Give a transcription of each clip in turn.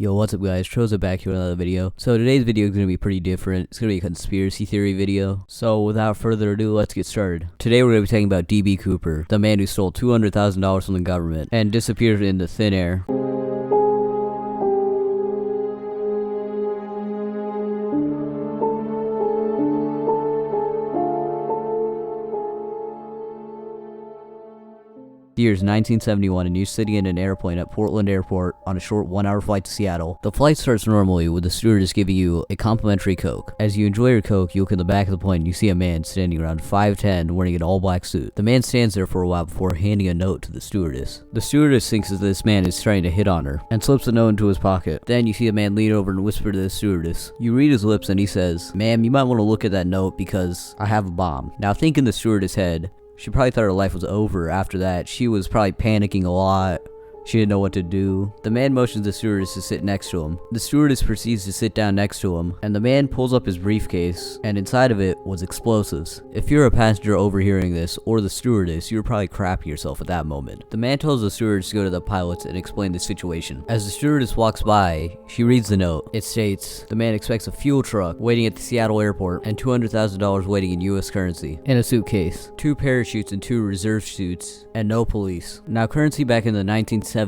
Yo, what's up guys, Troza back here with another video. So today's video is going to be pretty different. It's going to be a conspiracy theory video. So without further ado, let's get started. Today we're going to be talking about D.B. Cooper, the man who stole $200,000 from the government and disappeared into thin air. The year is 1971, and you're sitting in an airplane at Portland Airport on a short 1-hour flight to Seattle. The flight starts normally with the stewardess giving you a complimentary Coke. As you enjoy your Coke, you look in the back of the plane and you see a man standing around 5'10", wearing an all-black suit. The man stands there for a while before handing a note to the stewardess. The stewardess thinks that this man is trying to hit on her and slips the note into his pocket. Then you see a man lean over and whisper to the stewardess. You read his lips and he says, "Ma'am, you might want to look at that note because I have a bomb." Now think in the stewardess' head. She probably thought her life was over after that. She was probably panicking a lot. She didn't know what to do. The man motions the stewardess to sit next to him. The stewardess proceeds to sit down next to him, and the man pulls up his briefcase, and inside of it was explosives. If you're a passenger overhearing this, or the stewardess, you're probably crapping yourself at that moment. The man tells the stewardess to go to the pilots and explain the situation. As the stewardess walks by, she reads the note. It states, the man expects a fuel truck waiting at the Seattle airport, and $200,000 waiting in US currency, in a suitcase, 2 parachutes and 2 reserve suits, and no police. Now currency back in the 1970s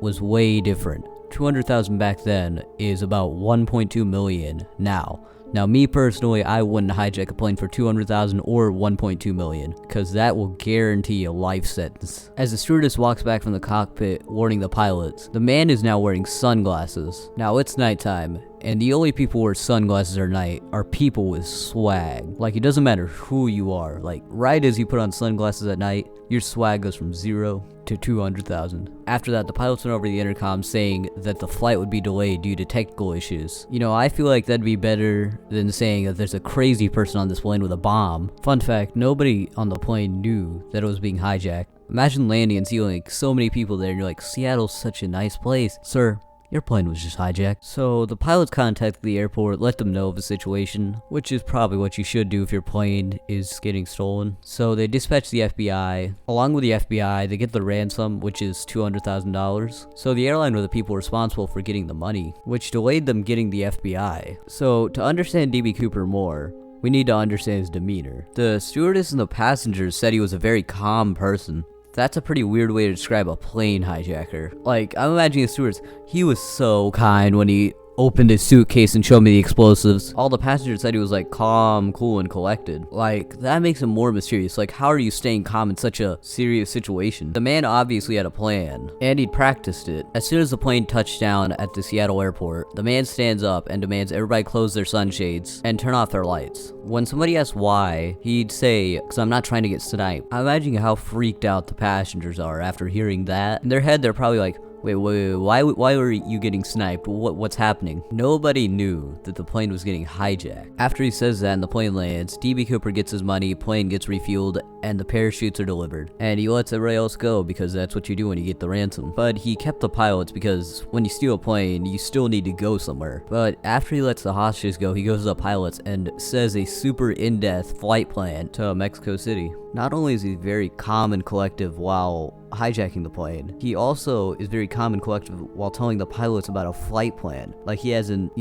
was way different. 200,000 back then is about 1.2 million now. Now me personally, I wouldn't hijack a plane for 200,000 or 1.2 million, cause that will guarantee a life sentence. As the stewardess walks back from the cockpit warning the pilots, the man is now wearing sunglasses. Now it's nighttime, and the only people who wear sunglasses at night are people with swag. Like, it doesn't matter who you are. Like, right as you put on sunglasses at night, your swag goes from 0 to 200,000. After that, the pilots went over the intercom saying that the flight would be delayed due to technical issues. You know, I feel like that'd be better than saying that there's a crazy person on this plane with a bomb. Fun fact, nobody on the plane knew that it was being hijacked. Imagine landing and seeing like so many people there and you're like, Seattle's such a nice place. Sir, your plane was just hijacked. So the pilots contacted the airport, let them know of the situation, which is probably what you should do if your plane is getting stolen. So they dispatched the FBI. Along with the FBI, they get the ransom, which is $200,000. So the airline were the people responsible for getting the money, which delayed them getting the FBI. So to understand D.B. Cooper more, we need to understand his demeanor. The stewardess and the passengers said he was a very calm person. That's a pretty weird way to describe a plane hijacker. Like, I'm imagining the stewardess, he was so kind when he opened his suitcase and showed me the explosives. All the passengers said he was like calm, cool, and collected. Like, that makes him more mysterious. Like, how are you staying calm in such a serious situation? The man obviously had a plan, and he'd practiced it. As soon as the plane touched down at the Seattle airport, the man stands up and demands everybody close their sunshades and turn off their lights. When somebody asks why, he'd say, "Because I'm not trying to get sniped." I'm imagining how freaked out the passengers are after hearing that. In their head, they're probably like, Wait, why were you getting sniped? What's happening? Nobody knew that the plane was getting hijacked. After he says that and the plane lands, D.B. Cooper gets his money, plane gets refueled, and the parachutes are delivered. And he lets everybody else go because that's what you do when you get the ransom. But he kept the pilots because when you steal a plane, you still need to go somewhere. But after he lets the hostages go, he goes to the pilots and says a super in-depth flight plan to Mexico City. Not only is he very calm and collective while hijacking the plane, he also is very calm and collective while telling the pilots about a flight plan. Like, he hasn't,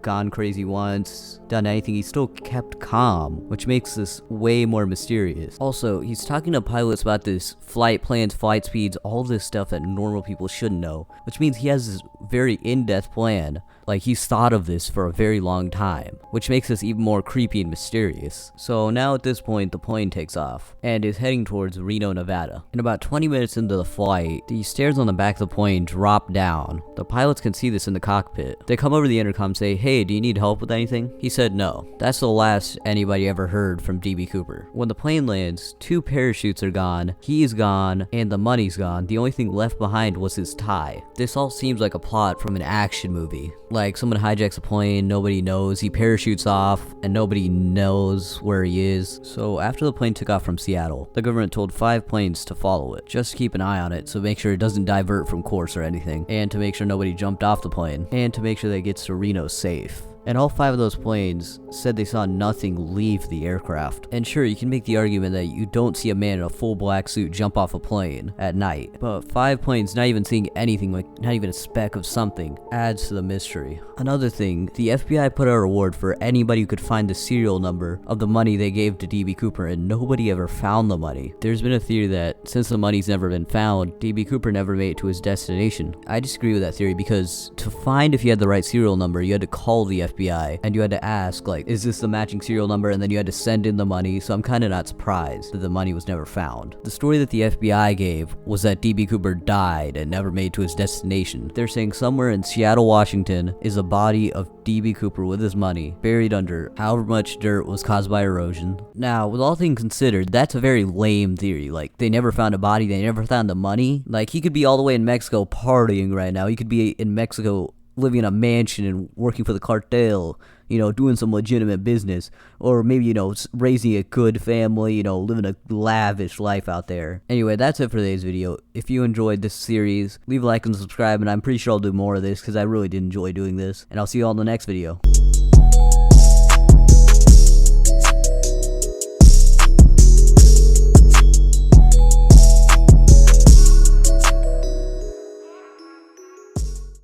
gone crazy once, done anything. He still kept calm, which makes this way more mysterious. Also, he's talking to pilots about this flight plans, flight speeds, all this stuff that normal people shouldn't know, which means he has this very in-depth plan. Like, he's thought of this for a very long time, which makes this even more creepy and mysterious. So now at this point, the plane takes off and is heading towards Reno, Nevada. In about 20 minutes into the flight, the stairs on the back of the plane drop down. The pilots can see this in the cockpit. They come over the intercom and say, "Hey, do you need help with anything?" He said no. That's the last anybody ever heard from D.B. Cooper. When the plane lands, 2 parachutes are gone, he's gone, and the money's gone. The only thing left behind was his tie. This all seems like a plot from an action movie. Like, someone hijacks a plane, nobody knows, he parachutes off, and nobody knows where he is. So after the plane took off from Seattle, the government told 5 planes to follow it. Just keep an eye on it, so make sure it doesn't divert from course or anything, and to make sure nobody jumped off the plane, and to make sure that it gets to Reno safe. and all 5 of those planes said they saw nothing leave the aircraft. And sure, you can make the argument that you don't see a man in a full black suit jump off a plane at night, but 5 planes not even seeing anything, like not even a speck of something, adds to the mystery. Another thing, the FBI put out a reward for anybody who could find the serial number of the money they gave to DB Cooper, and nobody ever found the money. There's been a theory that since the money's never been found, DB Cooper never made it to his destination. I disagree with that theory, because to find if you had the right serial number, you had to call the FBI, and you had to ask, like, is this the matching serial number, and then you had to send in the money, so I'm kinda not surprised that the money was never found. The story that the FBI gave was that DB Cooper died and never made to his destination. They're saying somewhere in Seattle, Washington is a body of DB Cooper with his money buried under however much dirt was caused by erosion. Now, with all things considered, that's a very lame theory. Like, they never found a body, they never found the money. Like, he could be all the way in Mexico partying right now. He could be in Mexico living in a mansion and working for the cartel, you know, doing some legitimate business, or maybe, you know, raising a good family, you know, living a lavish life out there. Anyway, that's it for today's video. If you enjoyed this series, leave a like and subscribe, and I'm pretty sure I'll do more of this because I really did enjoy doing this, and I'll see you all in the next video.